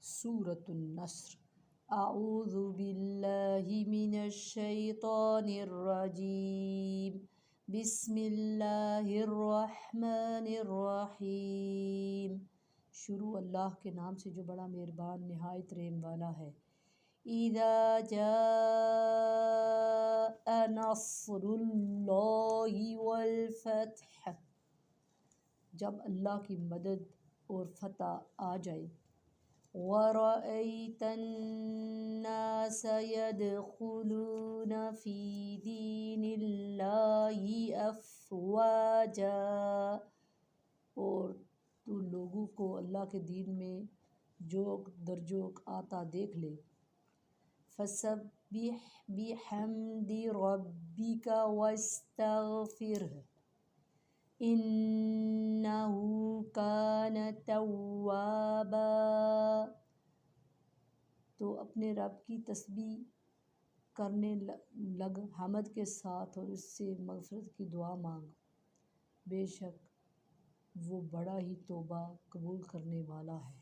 سورۃ النصر۔ اعوذ باللہ من الشیطان الرجیم، بسم اللہ الرحمن الرحیم۔ شروع اللہ کے نام سے جو بڑا مہربان نہایت رحم والا ہے۔ اذا جاء نصر اللہ والفتح، جب اللہ کی مدد اور فتح آ جائے۔ وَرَأَيْتَ النَّاسَ يَدْخُلُونَ فِي دِينِ اللَّهِ أَفْوَاجًا، اور تو لوگوں کو اللہ کے دین میں جوک در جوک آتا دیکھ لے۔ فَسَبِّحْ بِحَمْدِ رَبِّكَ وَاسْتَغْفِرْهُ إِنَّهُ كَانَ تَوَّابًا، تو اپنے رب کی تسبیح کرنے لگ حمد کے ساتھ اور اس سے مغفرت کی دعا مانگ، بے شک وہ بڑا ہی توبہ قبول کرنے والا ہے۔